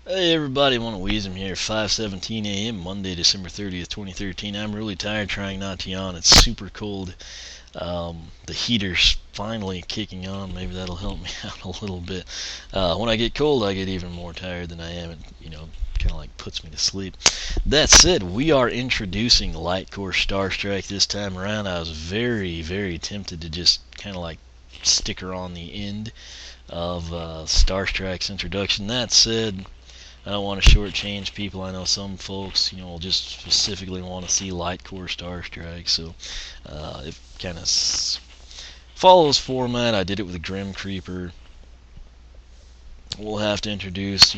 Hey everybody, want to wheeze him here. 5:17 a.m. Monday, December 30th, 2013. I'm really tired, trying not to yawn. It's super cold. The heater's finally kicking on. Maybe that'll help me out a little bit. When I get cold, I get even more tired than I am. It, kind of like puts me to sleep. That said, we are introducing LightCore Star Strike this time around. I was very, very tempted to just kind of like stick her on the end of Star Strike's introduction. That said, I don't want to shortchange people. I know some folks, will just specifically want to see LightCore Star Strike, so it kind of follows format. I did it with a Grim Creeper. We'll have to introduce,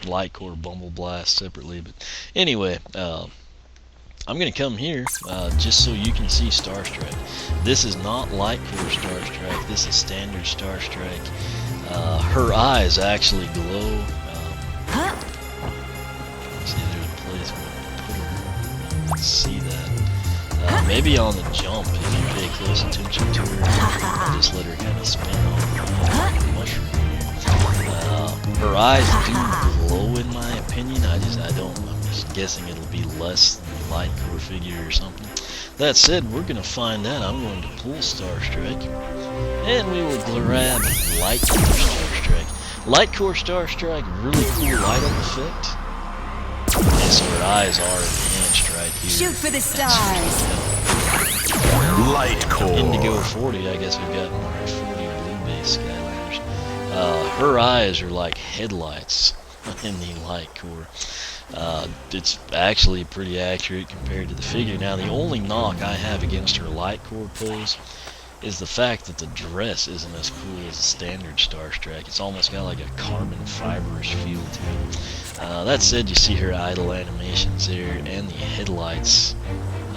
LightCore Bumble Blast separately, but anyway, I'm going to come here just so you can see Star Strike. This is not LightCore Star Strike. This is standard Star Strike. Her eyes actually glow. See, there's a place where I put her. You can see that. Maybe on the jump, if you pay close attention to her, just let her kind of spin on the mushroom here. Her eyes do glow, in my opinion. I'm just guessing it'll be less than the LightCore figure or something. That said, we're going to find out. I'm going to pull Star Strike, and we will grab LightCore Star Strike. LightCore Star Strike, really cool light up effect. Okay, so her eyes are enhanced right here. Shoot for the stars. LightCore. Indigo 40, I guess we've got more 40 blue-based Skylanders. Her eyes are like headlights in the LightCore. It's actually pretty accurate compared to the figure. Now, the only knock I have against her LightCore pose is the fact that the dress isn't as cool as a standard Star Strike. It's almost got like a carbon fiberish feel to it. That said, you see her idle animations there and the headlights.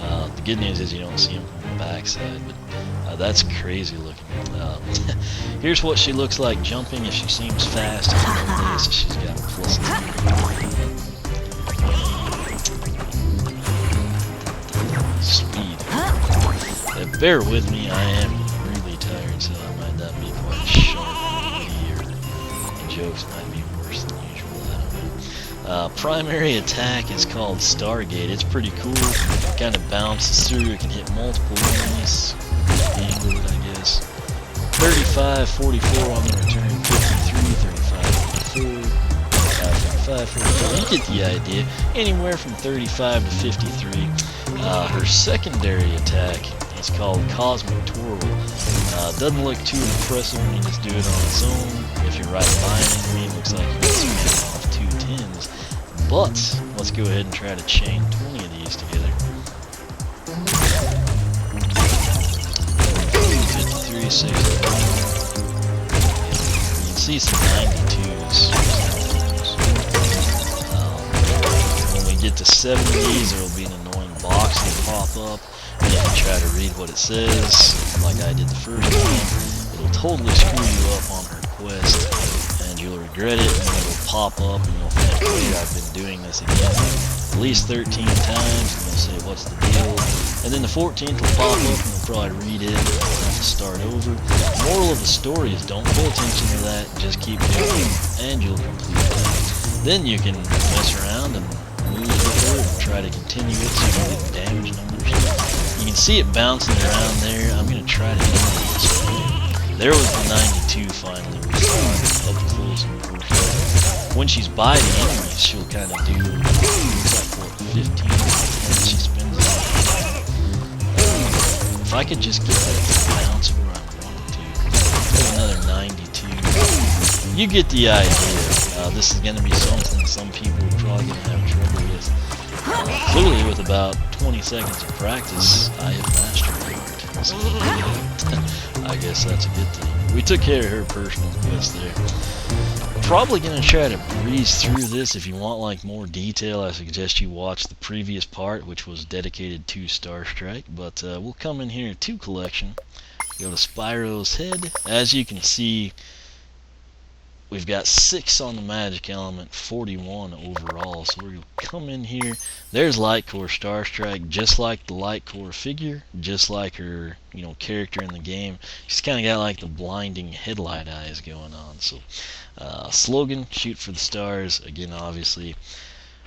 The good news is you don't see them from the backside, but that's crazy looking. Here's what she looks like jumping if she seems fast. So she's got plus 10 speed. Bear with me, I am really tired, so I might not be quite sharp here. The jokes might be worse than usual, I don't know. Primary attack is called Stargate. It's pretty cool. Kind of bounces through. It can hit multiple enemies. Angle it, I guess. 35, 44 on the return. 53, 35, 44. 35, 44. You get the idea. Anywhere from 35 to 53. Her secondary attack is called Cosmic Twirl. Doesn't look too impressive when you just do it on its own. If you're right by an enemy, it looks like you can spin off 2 10s. But let's go ahead and try to chain 20 of these together. 53, 60. You can see some 92s. When we get to 70s, there will be an annoying box that'll pop up. And you can try to read what it says, like I did the first time. It'll totally screw you up on her quest, and you'll regret it, and it'll pop up, and you'll think, wait, I've been doing this again at least 13 times, and you'll say, what's the deal? And then the 14th will pop up, and you'll probably read it, and you'll have to start over. The moral of the story is don't pay attention to that, just keep going, and you'll complete it. Then you can mess around and move with her and try to continue it so you get the damage numbers. You can see it bouncing around there. I'm going to try to hit this one. There was the 92 finally. We saw it up close and personal. When she's by the enemies, she'll kind of do like 15 and she spins it. If I could just get that to bounce where I want to. Another 92. You get the idea. This is going to be something some people are probably going to have trouble with. Clearly, with about 20 seconds of practice, I have mastered it. So, I guess that's a good thing. We took care of her personal quest there. Probably going to try to breeze through this. If you want like more detail, I suggest you watch the previous part, which was dedicated to Star Strike. But we'll come in here to collection. Go to Spyro's head. As you can see, We've got 6 on the magic element, 41 overall. So we're going to come in here. There's LightCore Star Strike, just like the LightCore figure, just like her, character in the game. She's kind of got like the blinding headlight eyes going on. So slogan, shoot for the stars. Again, obviously,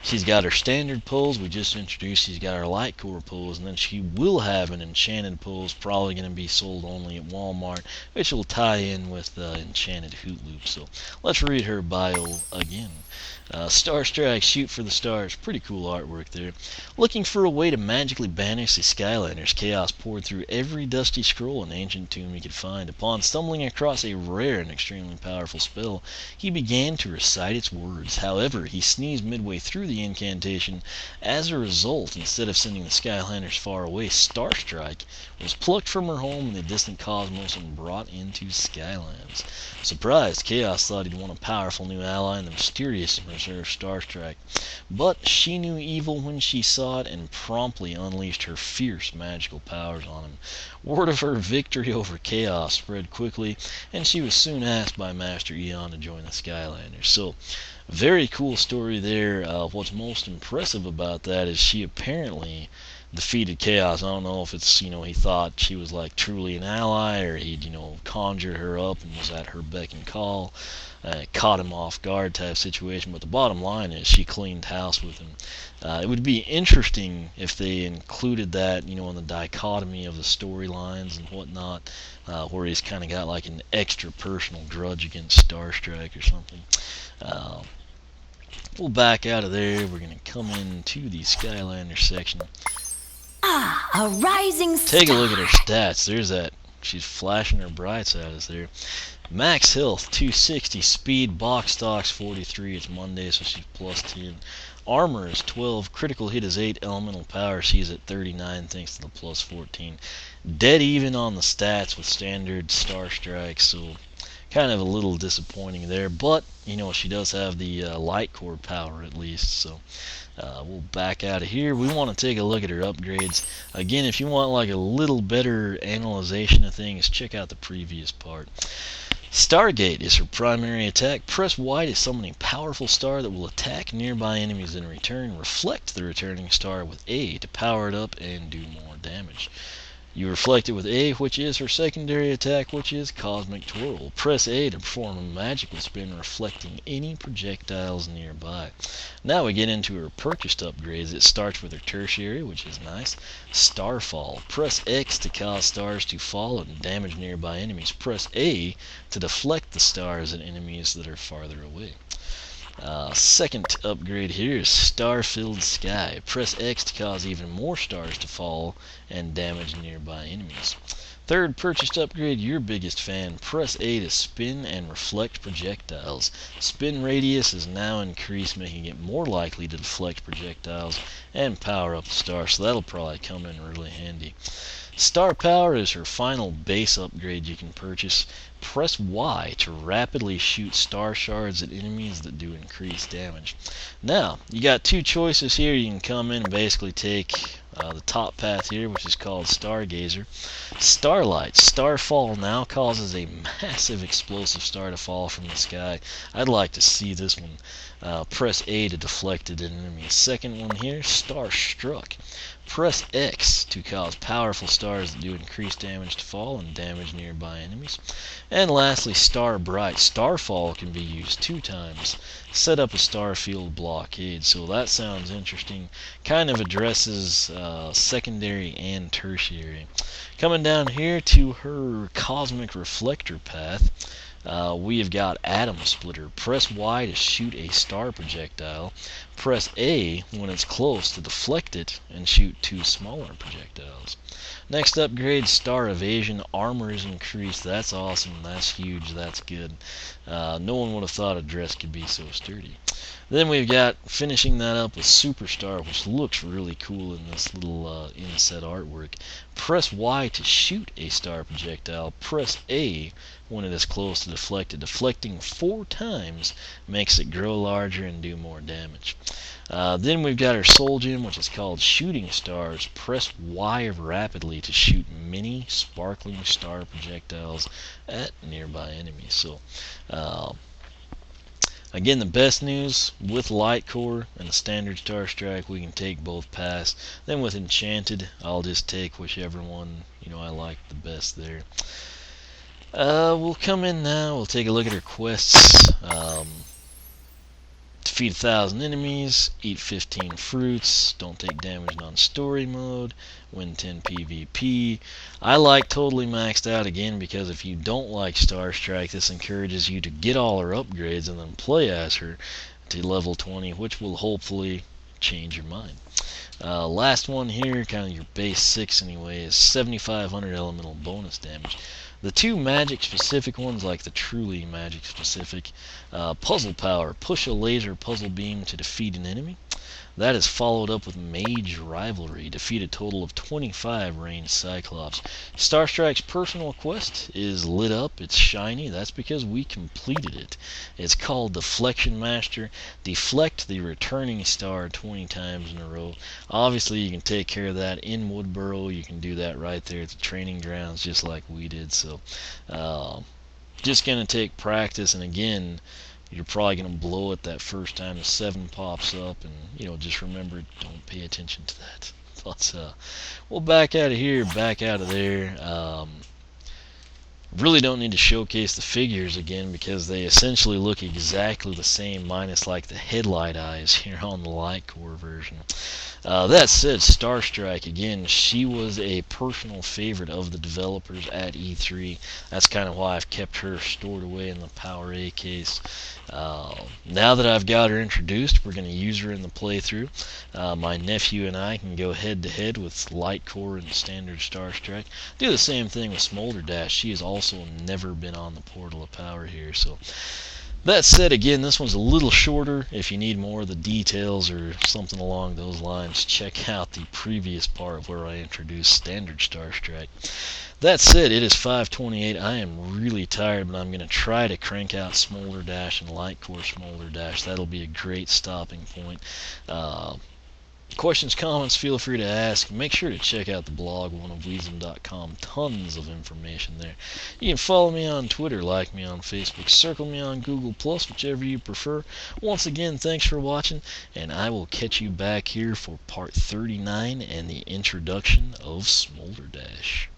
she's got her standard pulls we just introduced. She's got her LightCore pulls, and then she will have an enchanted pulls, probably going to be sold only at Walmart, which will tie in with the enchanted hoot loop. So let's read her bio again. Star Strike, shoot for the stars. Pretty cool artwork there. Looking for a way to magically banish the Skylanders, Chaos poured through every dusty scroll and ancient tomb he could find. Upon stumbling across a rare and extremely powerful spell, he began to recite its words. However, he sneezed midway through the incantation. As a result, instead of sending the Skylanders far away, Star Strike was plucked from her home in the distant cosmos and brought into Skylands. Surprised, Chaos thought he'd won a powerful new ally in the mysterious and reserved Star Strike. But she knew evil when she saw it and promptly unleashed her fierce magical powers on him. Word of her victory over Chaos spread quickly, and she was soon asked by Master Eon to join the Skylanders. So, very cool story there. What's most impressive about that is she apparently defeated Chaos. I don't know if it's, he thought she was like truly an ally, or he'd, conjured her up and was at her beck and call, caught him off guard type situation. But the bottom line is she cleaned house with him. It would be interesting if they included that, in the dichotomy of the storylines and whatnot, where he's kind of got like an extra personal grudge against Star Strike or something. We'll back out of there. We're going to come into the Skylander section. A rising star. Take a look at her stats. There's that. She's flashing her brights at us there. Max health 260, speed box stocks 43. It's Monday, so she's plus 10. Armor is 12, critical hit is 8, elemental power she's at 39 thanks to the plus 14. Dead even on the stats with standard Star Strike, so kind of a little disappointing there, but she does have the LightCore power at least. So we'll back out of here. We want to take a look at her upgrades. Again, if you want like a little better analyzation of things, check out the previous part. Stargate is her primary attack. Press Y to summon a powerful star that will attack nearby enemies in return. Reflect the returning star with A to power it up and do more damage. You reflect it with A, which is her secondary attack, which is Cosmic Twirl. Press A to perform a magical spin, reflecting any projectiles nearby. Now we get into her purchased upgrades. It starts with her tertiary, which is nice. Starfall. Press X to cause stars to fall and damage nearby enemies. Press A to deflect the stars at enemies that are farther away. Second upgrade here is Star-Filled Sky. Press X to cause even more stars to fall and damage nearby enemies. Third purchased upgrade, your biggest fan. Press A to spin and reflect projectiles. Spin radius is now increased, making it more likely to deflect projectiles and power up the star, so that'll probably come in really handy. Star Power is her final base upgrade you can purchase. Press Y to rapidly shoot star shards at enemies that do increased damage. Now, you got two choices here. You can come in and basically take the top path here, which is called Stargazer. Starlight. Starfall now causes a massive explosive star to fall from the sky. I'd like to see this one. Press A to deflect it at enemies. Second one here, Starstruck. Press X to cause powerful stars that do increased damage to fall and damage nearby enemies. And lastly, Star Bright. Starfall can be used 2 times. Set up a Starfield blockade. So that sounds interesting. Kind of addresses secondary and tertiary. Coming down here to her Cosmic Reflector path, we have got Atom Splitter. Press Y to shoot a star projectile. Press A when it's close to deflect it and shoot 2 smaller projectiles. Next upgrade, Star Evasion. Armor is increased. That's awesome. That's huge. That's good. No one would have thought a dress could be so sturdy. Then we've got finishing that up with Superstar, which looks really cool in this little inset artwork. Press Y to shoot a star projectile. Press A when it is close to deflect it. Deflecting 4 times makes it grow larger and do more damage. Then we've got our Soul Gem, which is called Shooting Stars. Press Y rapidly to shoot many sparkling star projectiles at nearby enemies. So Again, the best news, with LightCore and the standard Star Strike, we can take both pass. Then with Enchanted, I'll just take whichever one, I like the best there. We'll come in now, we'll take a look at her quests. Defeat 1,000 enemies, eat 15 fruits, don't take damage non-story mode, win 10 PvP. I like totally maxed out again because if you don't like Star Strike, this encourages you to get all her upgrades and then play as her to level 20, which will hopefully change your mind. Last one here, kind of your base 6 anyway, is 7,500 elemental bonus damage. The two magic specific ones, like the truly magic specific, puzzle power, push a laser puzzle beam to defeat an enemy. That is followed up with Mage Rivalry, defeat a total of 25 ranged Cyclops. Star Strike's personal quest is lit up, it's shiny, that's because we completed it. It's called Deflection Master, deflect the returning star 20 times in a row. Obviously you can take care of that in Woodboro, you can do that right there at the training grounds just like we did, so just going to take practice, and again, you're probably going to blow it that first time the 7 pops up, and just remember, don't pay attention to that. But we'll back out of here, back out of there. Really don't need to showcase the figures again because they essentially look exactly the same, minus like the headlight eyes here on the LightCore version. That said, Star Strike, again, she was a personal favorite of the developers at E3. That's kind of why I've kept her stored away in the Power A case. Now that I've got her introduced, we're going to use her in the playthrough. My nephew and I can go head to head with LightCore and standard Star Strike. Do the same thing with Smolder Dash. She has also never been on the Portal of Power here, so that said, again, this one's a little shorter. If you need more of the details or something along those lines, check out the previous part where I introduced standard Star Strike. That said, it is 5:28. I am really tired, but I'm going to try to crank out Smolder Dash and LightCore Smolder Dash. That'll be a great stopping point. Questions, comments, feel free to ask. Make sure to check out the blog, oneofweasem.com. Tons of information there. You can follow me on Twitter, like me on Facebook, circle me on Google+, whichever you prefer. Once again, thanks for watching, and I will catch you back here for part 39 and the introduction of Smolder Dash.